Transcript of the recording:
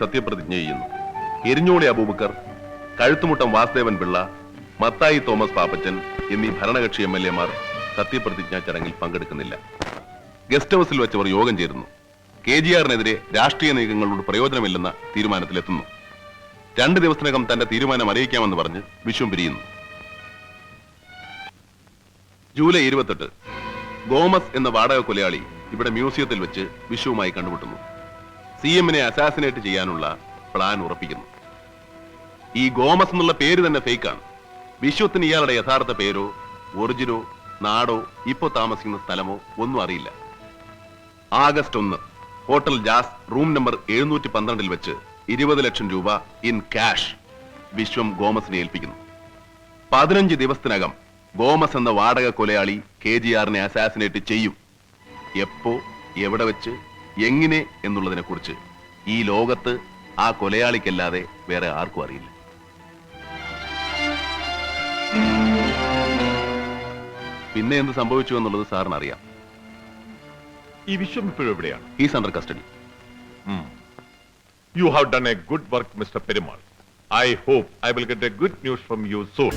സത്യപ്രതിജ്ഞ ചെയ്യുന്നു. എരിഞ്ഞോളി അബൂബക്കർ, കഴുത്തുമുട്ടം വാസുദേവൻ പിള്ള, മത്തായി തോമസ് പാപ്പച്ചൻ എന്നീ ഭരണകക്ഷി MLA-മാർ സത്യപ്രതിജ്ഞാ ചടങ്ങിൽ പങ്കെടുക്കുന്നില്ല. ഗസ്റ്റ് ഹൌസിൽ വെച്ചവർ യോഗം ചേരുന്നു. KGR-നെതിരെ രാഷ്ട്രീയ നീക്കങ്ങളോട് പ്രയോജനമില്ലെന്ന തീരുമാനത്തിലെത്തുന്നു. 2 ദിവസത്തിനകം തന്റെ തീരുമാനം അറിയിക്കാമെന്ന് പറഞ്ഞ് വിശ്വം പിരിയുന്നു. ജൂലൈ 28 ഗോമസ് എന്ന വാടക കൊലയാളി ഇവിടെ മ്യൂസിയത്തിൽ വെച്ച് വിശ്വവുമായി കണ്ടുമുട്ടുന്നു. CM-നെ അസാസിനേറ്റ് ചെയ്യാനുള്ള പ്ലാൻ ഉറപ്പിക്കുന്നു. ഈ ഗോമസ് എന്നുള്ള പേര് തന്നെ ഫേക്കാണ്. വിശ്വത്തിന് ഇയാളുടെ യഥാർത്ഥ പേരോ ഒറിജിനോ നാടോ ഇപ്പോ താമസിക്കുന്ന സ്ഥലമോ ഒന്നും അറിയില്ല. August 1 hotel jazz room number 712 വെച്ച് 20 ലക്ഷം രൂപ ഇൻ ക്യാഷ് വിശ്വം ഗോമസിനെ ഏൽപ്പിക്കുന്നു. 15 ദിവസത്തിനകം ഗോമസ് എന്ന വാടക കൊലയാളി KGR-നെ അസാസിനേറ്റ് ചെയ്യും. എപ്പോ, എവിടെ വെച്ച്, എങ്ങനെ എന്നുള്ളതിനെ കുറിച്ച് ഈ ലോകത്ത് ആ കൊലയാളിക്കല്ലാതെ വേറെ ആർക്കും അറിയില്ല. പിന്നെ എന്ത് സംഭവിച്ചു എന്നുള്ളത് സാറിന് അറിയാം. ഈ വിശ്വം ഇപ്പോഴും എവിടെയാണ്? He's under custody. You have done a good work, Mr. Perumal. I hope I will get a good news from you soon.